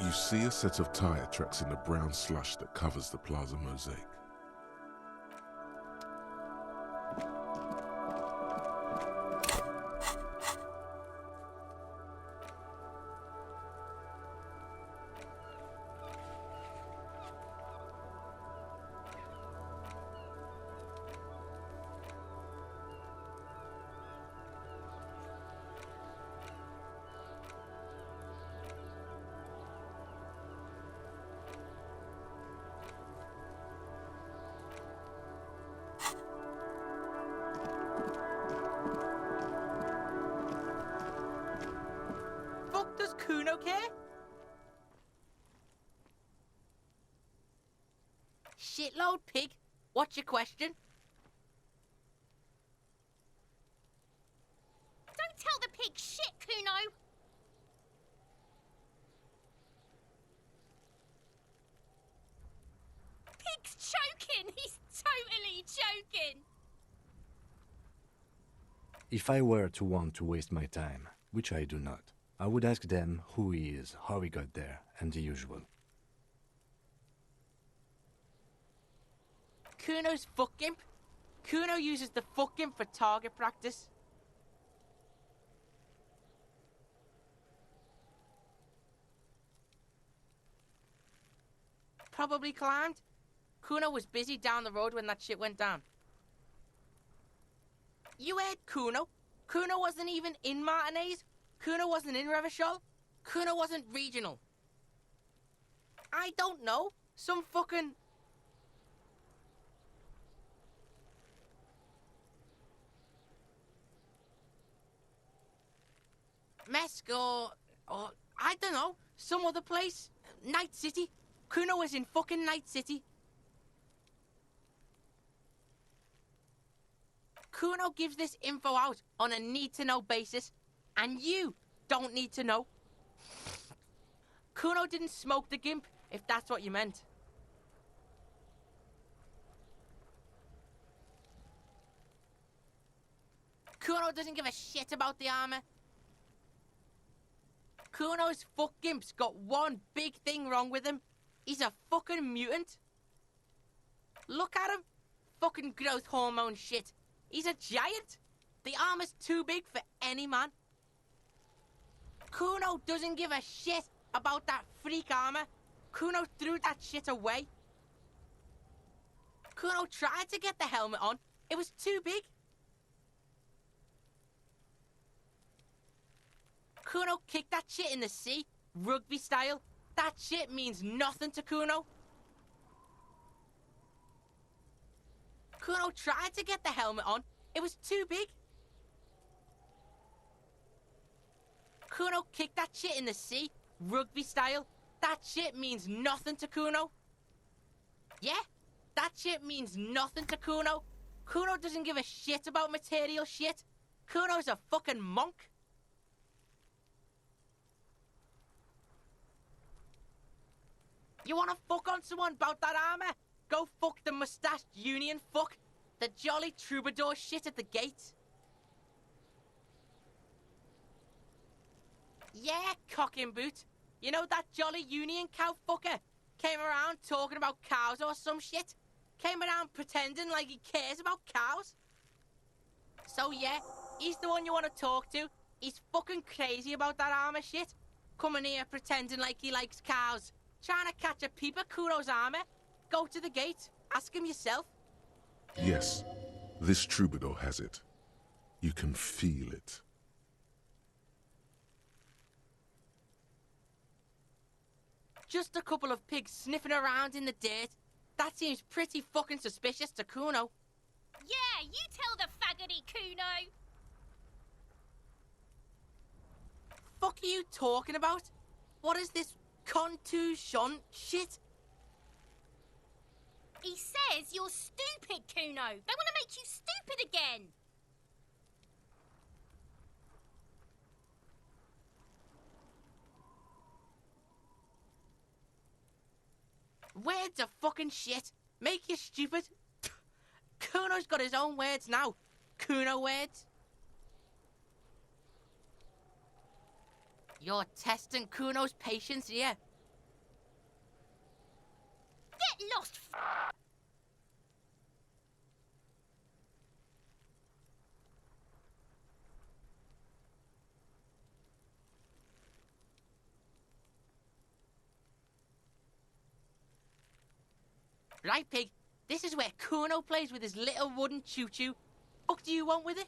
You see a set of tire tracks in the brown slush that covers the plaza mosaic. Does Cuno care? Shitload pig. What's your question? Don't tell the pig shit, Cuno! Pig's choking! He's totally choking! If I were to want to waste my time, which I do not, I would ask them who he is, how he got there, and the usual. Cuno's fuck gimp. Cuno uses the fuck gimp for target practice. Probably climbed. Cuno was busy down the road when that shit went down. You heard Cuno. Cuno wasn't even in Martinez. Cuno wasn't in Revachol. Cuno wasn't regional. I don't know. Some fucking... Mesk or I don't know. Some other place. Night City. Cuno was in fucking Night City. Cuno gives this info out on a need-to-know basis. And you don't need to know. Cuno didn't smoke the gimp, if that's what you meant. Cuno doesn't give a shit about the armor. Cuno's fuck gimp's got one big thing wrong with him. He's a fucking mutant. Look at him. Fucking growth hormone shit. He's a giant. The armor's too big for any man. Cuno doesn't give a shit about that freak armor. Cuno threw that shit away. Cuno tried to get the helmet on. It was too big. Cuno kicked that shit in the sea, rugby style. That shit means nothing to Cuno. Cuno tried to get the helmet on. It was too big. Cuno kicked that shit in the sea, rugby style. That shit means nothing to Cuno. Yeah, that shit means nothing to Cuno. Cuno doesn't give a shit about material shit. Cuno's a fucking monk. You wanna fuck on someone about that armor? Go fuck the mustached union fuck. The jolly troubadour shit at the gate. Yeah, cock and boot. You know that jolly union cow fucker? Came around talking about cows or some shit. Came around pretending like he cares about cows. So yeah, he's the one you want to talk to. He's fucking crazy about that armor shit. Coming here pretending like he likes cows. Trying to catch a peep at Cuno's armor. Go to the gate. Ask him yourself. Yes, this troubadour has it. You can feel it. Just a couple of pigs sniffing around in the dirt. That seems pretty fucking suspicious to Cuno. Yeah, you tell the faggoty, Cuno! Fuck are you talking about? What is this contusion shit? He says you're stupid, Cuno! They want to make you stupid again! Words are fucking shit. Make you stupid. Cuno's got his own words now. Cuno words. You're testing Cuno's patience here. Right, pig? This is where Cuno plays with his little wooden choo-choo. What do you want with it?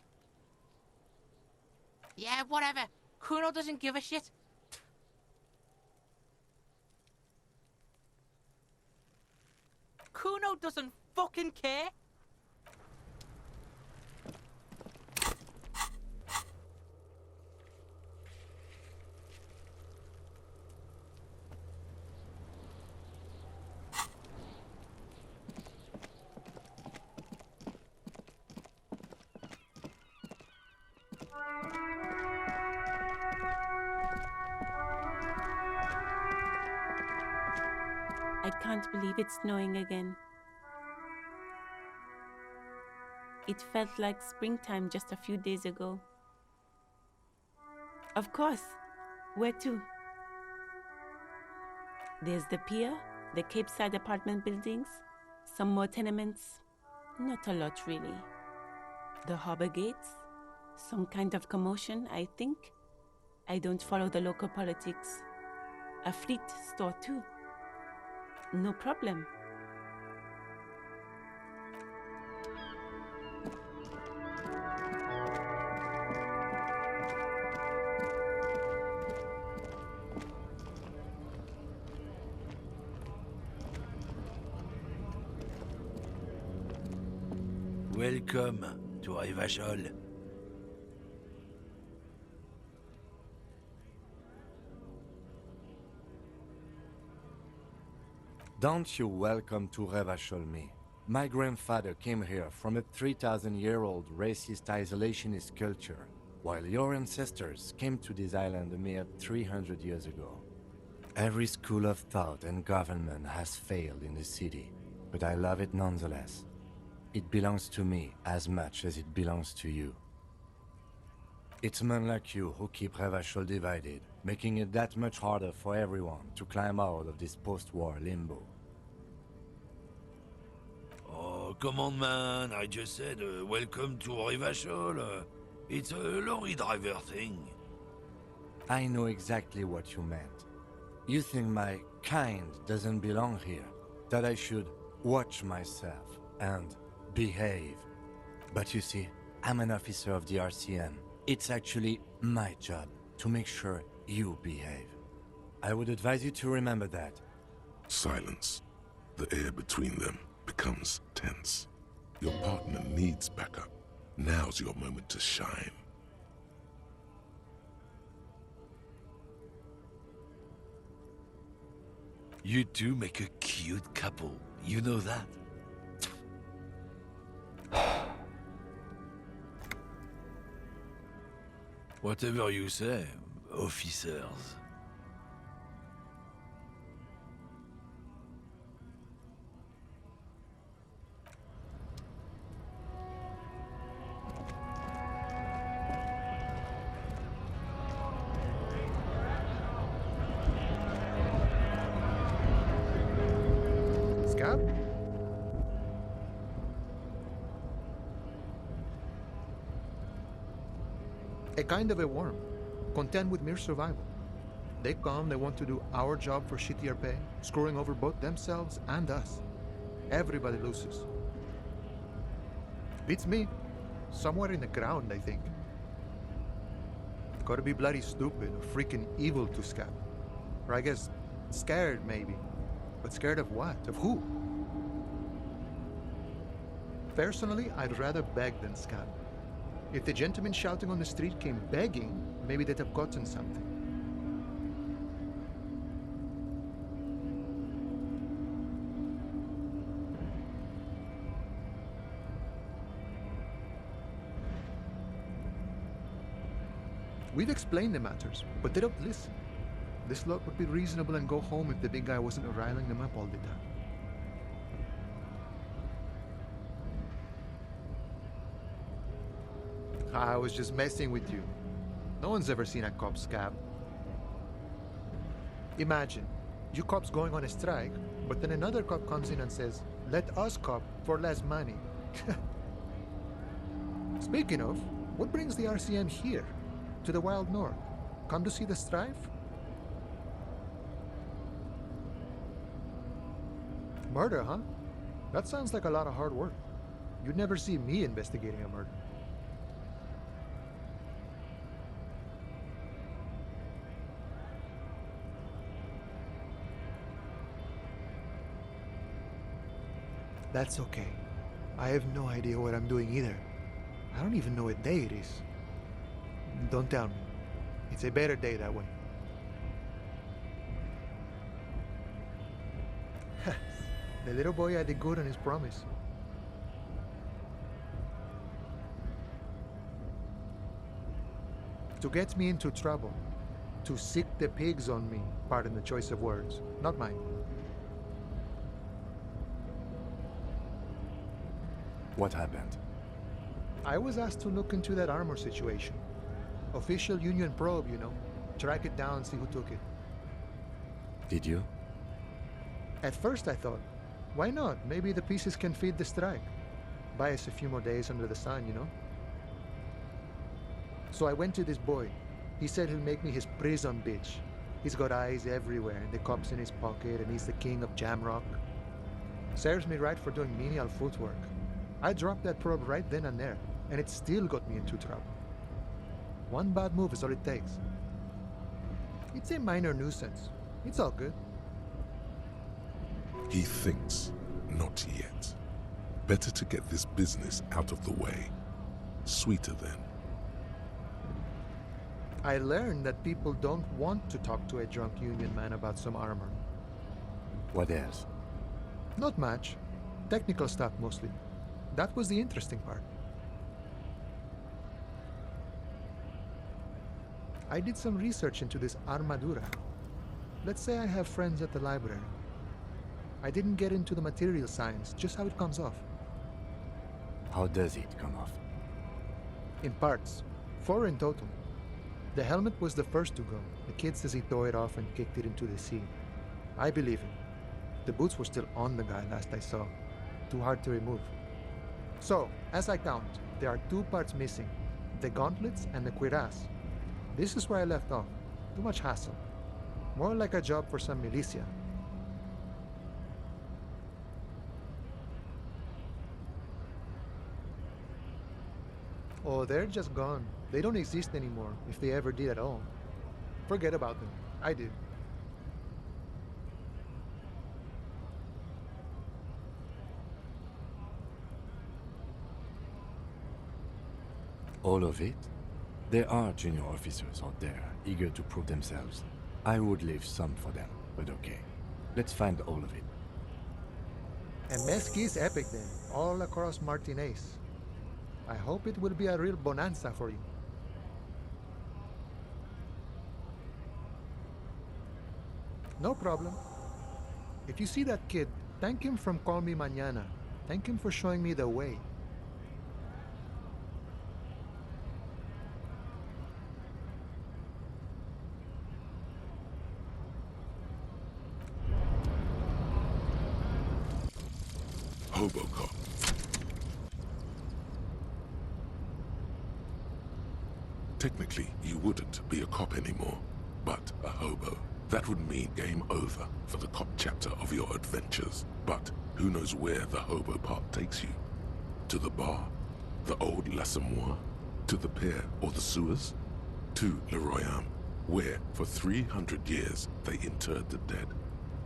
Yeah, whatever. Cuno doesn't give a shit. Cuno doesn't fucking care. I can't believe it's snowing again. It felt like springtime just a few days ago. Of course. Where to? There's the pier, the Cape Side apartment buildings, some more tenements. Not a lot, really. The harbor gates, some kind of commotion, I think. I don't follow the local politics. A fleet store, too. No problem. Welcome to Rivachol. Don't you welcome to Revachol me. My grandfather came here from a 3,000-year-old racist isolationist culture, while your ancestors came to this island a mere 300 years ago. Every school of thought and government has failed in the city, but I love it nonetheless. It belongs to me as much as it belongs to you. It's men like you who keep Revachol divided, making it that much harder for everyone to climb out of this post-war limbo. Oh, come on, man. I just said welcome to Rivachol. It's a lorry driver thing. I know exactly what you meant. You think my kind doesn't belong here, that I should watch myself and behave. But you see, I'm an officer of the RCM. It's actually my job to make sure you behave. I would advise you to remember that. Silence. The air between them becomes tense. Your partner needs backup. Now's your moment to shine. You two make a cute couple. You know that? Whatever you say, officers. Scab? A kind of a worm, content with mere survival. They come, they want to do our job for shittier pay, screwing over both themselves and us. Everybody loses. Beats me. Somewhere in the ground, I think. Gotta be bloody stupid or freaking evil to Scab. Or I guess, scared maybe. But scared of what? Of who? Personally, I'd rather beg than Scab. If the gentleman shouting on the street came begging, maybe they'd have gotten something. We've explained the matters, but they don't listen. This lot would be reasonable and go home if the big guy wasn't riling them up all the time. I was just messing with you. No one's ever seen a cop Scab. Imagine, you cops going on a strike, but then another cop comes in and says, "Let us cop for less money." Speaking of, what brings the RCM here? To the wild north? Come to see the strife? Murder, huh? That sounds like a lot of hard work. You'd never see me investigating a murder. That's okay. I have no idea what I'm doing either. I don't even know what day it is. Don't tell me. It's a better day that way. The little boy had it good on his promise. To get me into trouble. To sick the pigs on me. Pardon the choice of words. Not mine. What happened? I was asked to look into that armor situation. Official Union probe, you know. Track it down, see who took it. Did you? At first I thought, why not? Maybe the pieces can feed the strike. Buy us a few more days under the sun, you know? So I went to this boy. He said he'll make me his prison bitch. He's got eyes everywhere, and the cops in his pocket, and he's the king of Jamrock. Serves me right for doing menial footwork. I dropped that probe right then and there, and it still got me into trouble. One bad move is all it takes. It's a minor nuisance. It's all good. He thinks, not yet. Better to get this business out of the way. Sweeter then. I learned that people don't want to talk to a drunk Union man about some armor. What else? Not much. Technical stuff mostly. That was the interesting part. I did some research into this armadura. Let's say I have friends at the library. I didn't get into the material science, just how it comes off. How does it come off? In parts. 4 in total. The helmet was the first to go. The kid says he tore it off and kicked it into the sea. I believe him. The boots were still on the guy last I saw. Too hard to remove. So, as I count, there are 2 parts missing. The gauntlets and the cuirass. This is where I left off. Too much hassle. More like a job for some militia. Oh, they're just gone. They don't exist anymore, if they ever did at all. Forget about them. I did. All of it? There are junior officers out there, eager to prove themselves. I would leave some for them, but okay. Let's find all of it. And Mesqui's epic then, all across Martinez. I hope it will be a real bonanza for you. No problem. If you see that kid, thank him from Call Me Mañana. Thank him for showing me the way. Hobocop. Technically, you wouldn't be a cop anymore, but a hobo. That would mean game over for the cop chapter of your adventures. But who knows where the hobo part takes you? To the bar? The old l'Assommoir? To the pier or the sewers? To Leroyam, where for 300 years they interred the dead.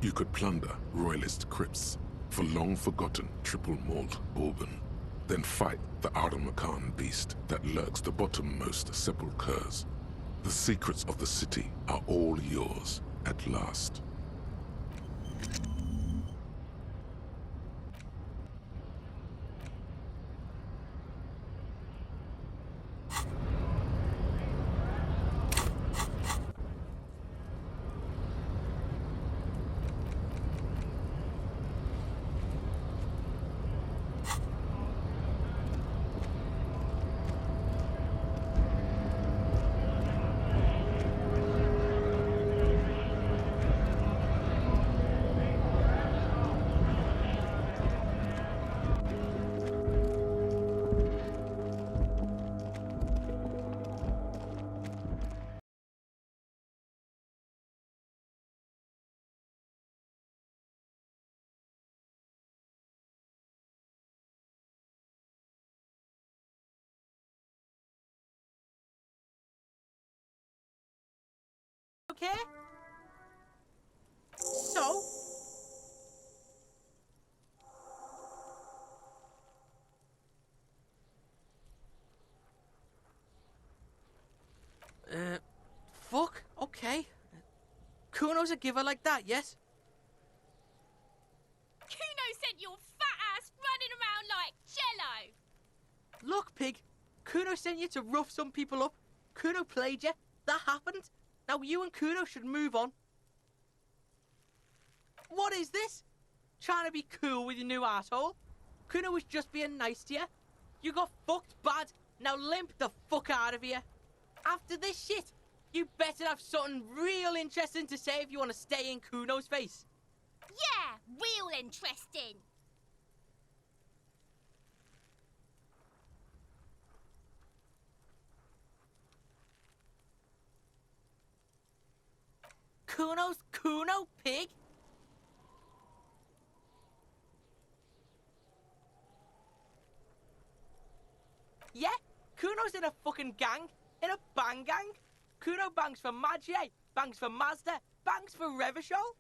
You could plunder royalist crypts for long-forgotten triple malt bourbon. Then fight the Armour beast that lurks the bottommost sepulchres. The secrets of the city are all yours at last. Okay? So? Fuck, okay. Cuno's a giver like that, yes? Cuno sent your fat ass running around like jello. Look, pig. Cuno sent you to rough some people up. Cuno played you. That happened. Now you and Cuno should move on. What is this? Trying to be cool with your new asshole? Cuno was just being nice to you. You got fucked bad. Now limp the fuck out of here. After this shit, you better have something real interesting to say if you want to stay in Cuno's face. Yeah, real interesting. Cuno's Cuno, pig? Yeah, Cuno's in a fucking gang. In a bang gang. Cuno bangs for Magie, bangs for Mazda, bangs for Revachol.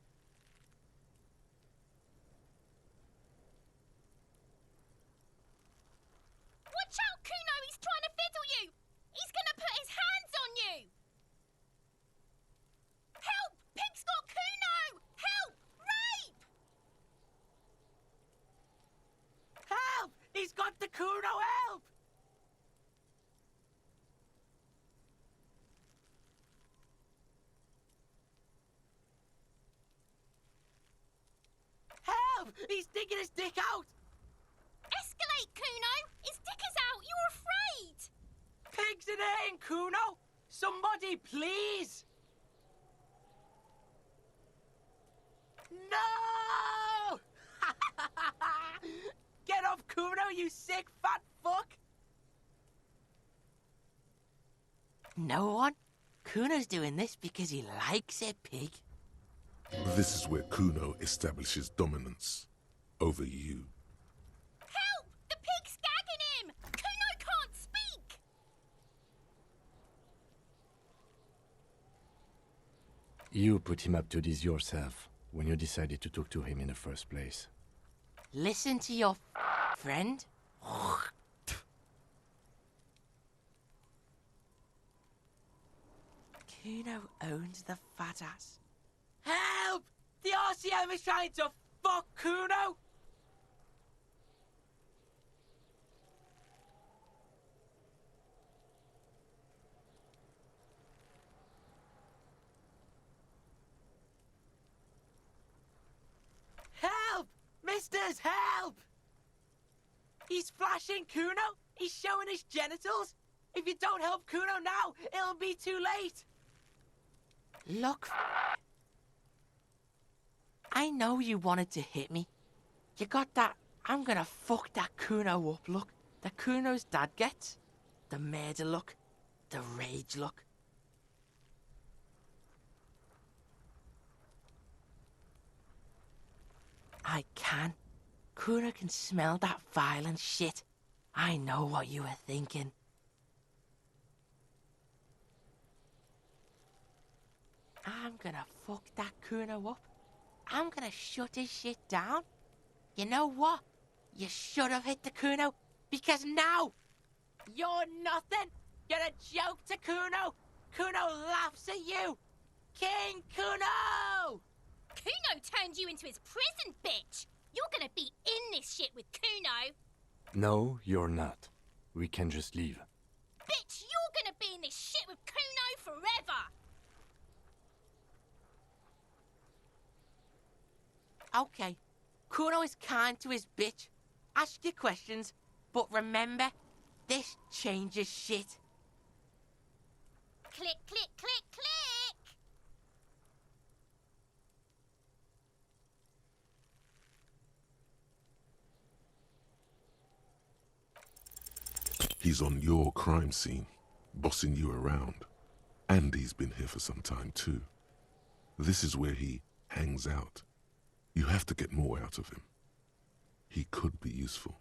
Watch out, Cuno! He's trying to fiddle you! He's gonna put his hands on you! Help! Pig's got Cuno! Help! Rape! Help! He's got the Cuno, help! Help! He's digging his dick out! Escalate, Cuno! His dick is out! You're afraid! Pigs in here in Cuno! Somebody, please! No! Get off Cuno, you sick fat fuck! No one? Cuno's doing this because he likes it, pig. This is where Cuno establishes dominance over you. Help! The pig's gagging him! Cuno can't speak! You put him up to this yourself when you decided to talk to him in the first place. Listen to your friend. Cuno owns the fat ass. Help! The RCM is trying to fuck Cuno! Help! Misters, help! He's flashing Cuno! He's showing his genitals! If you don't help Cuno now, it'll be too late! Look, I know you wanted to hit me. You got that I'm gonna fuck that Cuno up look that Cuno's dad gets. The murder look. The rage look. I can. Cuno can smell that violent shit. I know what you were thinking. I'm gonna fuck that Cuno up. I'm gonna shut his shit down. You know what? You should have hit the Cuno, because now you're nothing. You're a joke to Cuno. Cuno laughs at you. King Cuno! Cuno turned you into his prison, bitch! You're gonna be in this shit with Cuno! No, you're not. We can just leave. Bitch, you're gonna be in this shit with Cuno forever! Okay, Cuno is kind to his bitch. Ask your questions, but remember, this changes shit. Click, click, click, click! He's on your crime scene, bossing you around. And he's been here for some time too. This is where he hangs out. You have to get more out of him. He could be useful.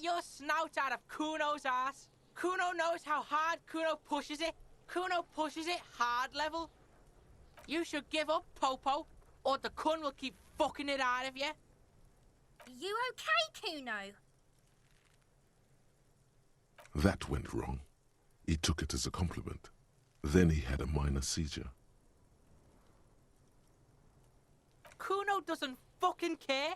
get your snout out of Cuno's ass. Cuno knows how hard Cuno pushes it. Cuno pushes it hard level. You should give up, Popo, or the Kun will keep fucking it out of you. You okay, Cuno? That went wrong. He took it as a compliment. Then he had a minor seizure. Cuno doesn't fucking care.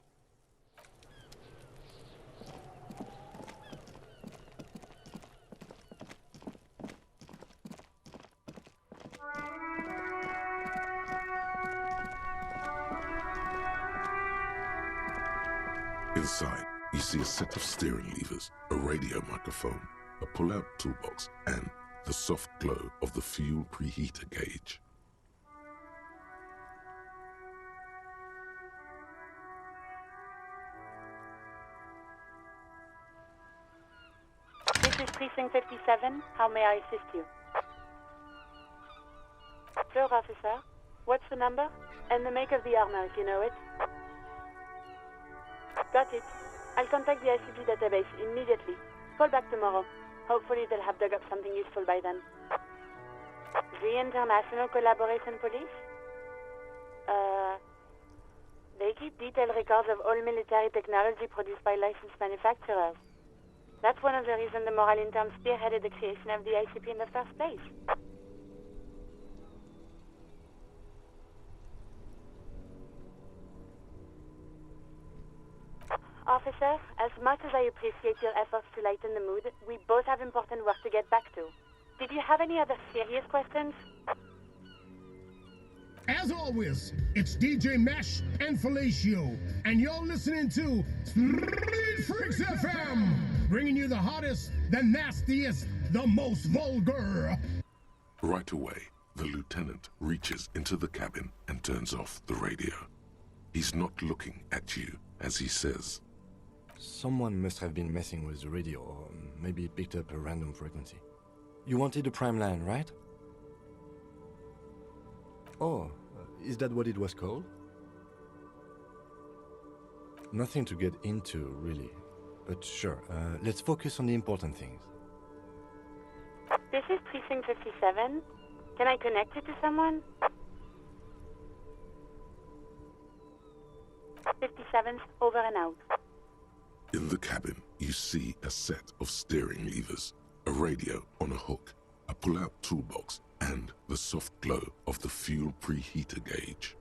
Inside, you see a set of steering levers, a radio microphone, a pull-out toolbox, and the soft glow of the fuel preheater gauge. This is Precinct 57. How may I assist you? Sure, officer. What's the number? And the make of the armour, if you know it. Got it. I'll contact the ICP database immediately. Call back tomorrow. Hopefully they'll have dug up something useful by then. The International Collaboration Police? They keep detailed records of all military technology produced by licensed manufacturers. That's one of the reasons the Moral Intern spearheaded the creation of the ICP in the first place. Officer, as much as I appreciate your efforts to lighten the mood, we both have important work to get back to. Did you have any other serious questions? As always, it's DJ Mesh and Felicio, and you're listening to Street Freaks FM, bringing you the hottest, the nastiest, the most vulgar. Right away, the lieutenant reaches into the cabin and turns off the radio. He's not looking at you as he says, Someone must have been messing with the radio, or maybe it picked up a random frequency. You wanted a prime line, right? Oh, is that what it was called? Nothing to get into, really. But sure, let's focus on the important things. This is Precinct 57. Can I connect you to someone? 57's over and out. In the cabin, you see a set of steering levers, a radio on a hook, a pull-out toolbox, and the soft glow of the fuel preheater gauge.